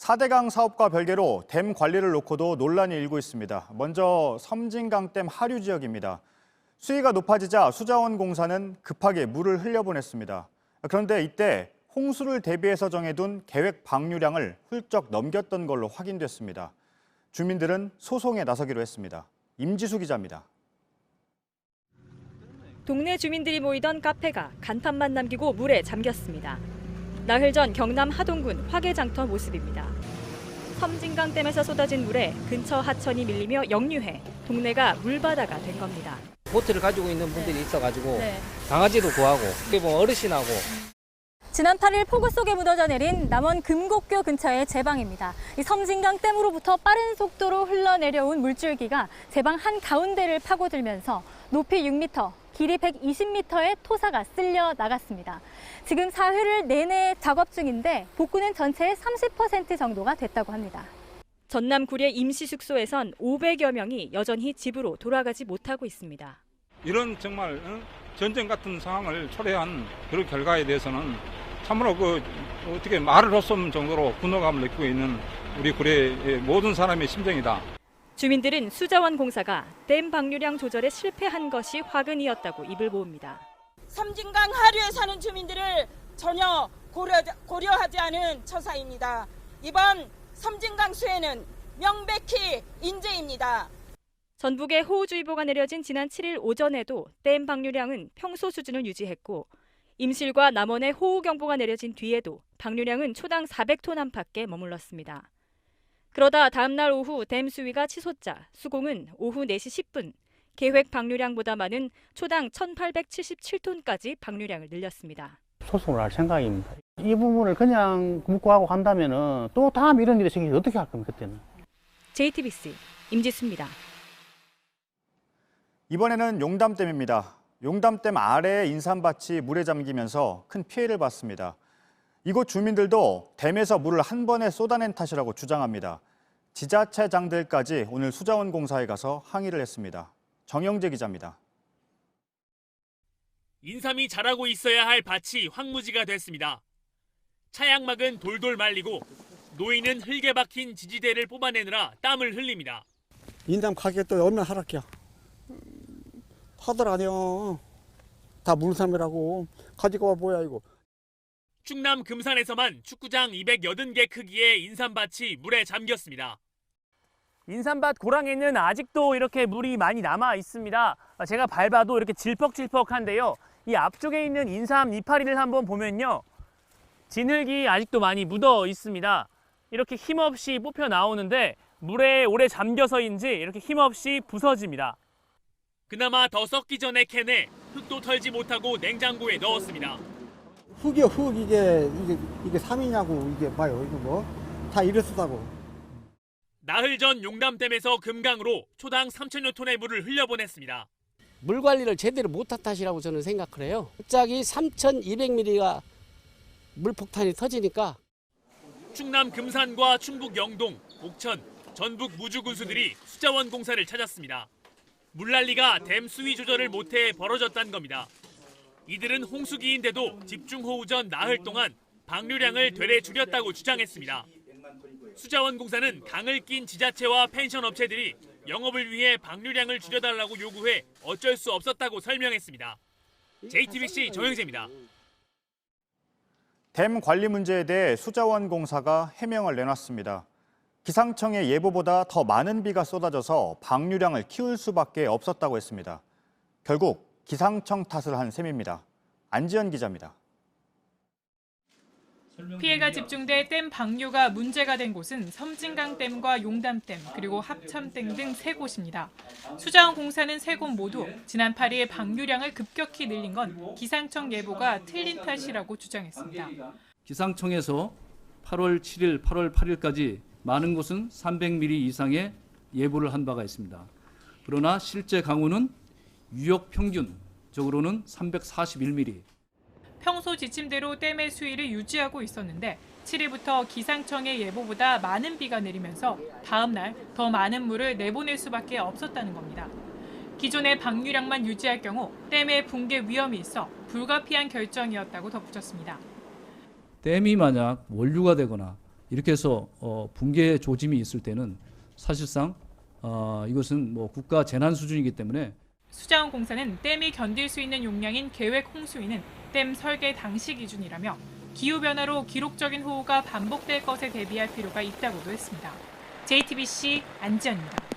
4대강 사업과 별개로 댐 관리를 놓고도 논란이 일고 있습니다. 먼저 섬진강댐 하류 지역입니다. 수위가 높아지자 수자원공사는 급하게 물을 흘려보냈습니다. 그런데 이때 홍수를 대비해서 정해둔 계획 방류량을 훌쩍 넘겼던 걸로 확인됐습니다. 주민들은 소송에 나서기로 했습니다. 임지수 기자입니다. 동네 주민들이 모이던 카페가 간판만 남기고 물에 잠겼습니다. 나흘 전 경남 하동군 화개장터 모습입니다. 섬진강댐에서 쏟아진 물에 근처 하천이 밀리며 역류해 동네가 물바다가 된 겁니다. 보트를 가지고 있는 분들이 있어가지고 강아지도 구하고 어떻게 보면 어르신하고. 지난 8일 폭우 속에 묻어져 내린 남원 금곡교 근처의 제방입니다. 이 섬진강댐으로부터 빠른 속도로 흘러내려온 물줄기가 제방 한가운데를 파고들면서 높이 6m, 길이 120m의 토사가 쓸려 나갔습니다. 지금 사흘을 내내 작업 중인데 복구는 전체의 30% 정도가 됐다고 합니다. 전남 구례 임시숙소에선 500여 명이 여전히 집으로 돌아가지 못하고 있습니다. 이런 정말 전쟁 같은 상황을 초래한 그런 결과에 대해서는 참으로 어떻게 말을 할 수 없는 정도로 분노감을 느끼고 있는 우리 구례의 모든 사람의 심정이다. 주민들은 수자원공사가 댐 방류량 조절에 실패한 것이 화근이었다고 입을 모읍니다. 섬진강 하류에 사는 주민들을 전혀 고려하지 않은 처사입니다. 이번 섬진강 수해는 명백히 인재입니다. 전북에 호우주의보가 내려진 지난 7일 오전에도 댐 방류량은 평소 수준을 유지했고 임실과 남원에 호우경보가 내려진 뒤에도 방류량은 초당 400톤 안팎에 머물렀습니다. 그러다 다음 날 오후 댐 수위가 치솟자 수공은 오후 4시 10분 계획 방류량보다 많은 초당 1,877톤까지 방류량을 늘렸습니다. 소송을 할 생각입니다. 이 부분을 그냥 묵고하고 간다면은 또 다음 이런 일이 생기면 어떻게 할 겁니까, 그때는? JTBC 임지수입니다. 이번에는 용담댐입니다. 용담댐 아래의 인삼밭이 물에 잠기면서 큰 피해를 봤습니다. 이곳 주민들도 댐에서 물을 한 번에 쏟아낸 탓이라고 주장합니다. 지자체장들까지 오늘 수자원공사에 가서 항의를 했습니다. 정영재 기자입니다. 인삼이 자라고 있어야 할 밭이 황무지가 됐습니다. 차양막은 돌돌 말리고 노인은 흙에 박힌 지지대를 뽑아내느라 땀을 흘립니다. 인삼 가격이 또 얼마나 하락해. 하들 아니야. 다 물삼이라고. 가지고 와 뭐야 이거. 충남 금산에서만 축구장 280개 크기의 인삼밭이 물에 잠겼습니다. 인삼밭 고랑에는 아직도 이렇게 물이 많이 남아 있습니다. 제가 밟아도 이렇게 질퍽질퍽한데요. 이 앞쪽에 있는 인삼 이파리를 한번 보면요. 진흙이 아직도 많이 묻어 있습니다. 이렇게 힘없이 뽑혀 나오는데 물에 오래 잠겨서인지 이렇게 힘없이 부서집니다. 그나마 더 썩기 전에 캐내 흙도 털지 못하고 냉장고에 넣었습니다. 흙이요 흙 이게 삼이냐고 이게 봐요 이거 뭐 다 이랬었다고. 나흘 전 용담댐에서 금강으로 초당 3,000여 톤의 물을 흘려보냈습니다. 물 관리를 제대로 못한 탓이라고 저는 생각을 해요. 갑자기 3,200mm가 물폭탄이 터지니까. 충남 금산과 충북 영동, 옥천, 전북 무주군수들이 수자원공사를 찾았습니다. 물난리가 댐 수위 조절을 못해 벌어졌다는 겁니다. 이들은 홍수기인데도 집중호우 전 나흘 동안 방류량을 되레 줄였다고 주장했습니다. 수자원공사는 강을 낀 지자체와 펜션 업체들이 영업을 위해 방류량을 줄여달라고 요구해 어쩔 수 없었다고 설명했습니다. JTBC 정영재입니다. 댐 관리 문제에 대해 수자원공사가 해명을 내놨습니다. 기상청의 예보보다 더 많은 비가 쏟아져서 방류량을 키울 수밖에 없었다고 했습니다. 결국 기상청 탓을 한 셈입니다. 안지연 기자입니다. 피해가 집중돼 댐 방류가 문제가 된 곳은 섬진강댐과 용담댐 그리고 합참댐 등 3곳입니다. 수자원공사는 3곳 모두 지난 8일 방류량을 급격히 늘린 건 기상청 예보가 틀린 탓이라고 주장했습니다. 기상청에서 8월 7일, 8월 8일까지 많은 곳은 300mm 이상의 예보를 한 바가 있습니다. 그러나 실제 강우는 유역 평균적으로는 341mm. 평소 지침대로 댐의 수위를 유지하고 있었는데 7일부터 기상청의 예보보다 많은 비가 내리면서 다음 날 더 많은 물을 내보낼 수밖에 없었다는 겁니다. 기존의 방류량만 유지할 경우 댐의 붕괴 위험이 있어 불가피한 결정이었다고 덧붙였습니다. 댐이 만약 원류가 되거나 이렇게 해서 붕괴 조짐이 있을 때는 사실상 이것은 뭐 국가 재난 수준이기 때문에 수자원공사는 댐이 견딜 수 있는 용량인 계획 홍수위는 댐 설계 당시 기준이라며 기후변화로 기록적인 호우가 반복될 것에 대비할 필요가 있다고도 했습니다. JTBC 안지연입니다.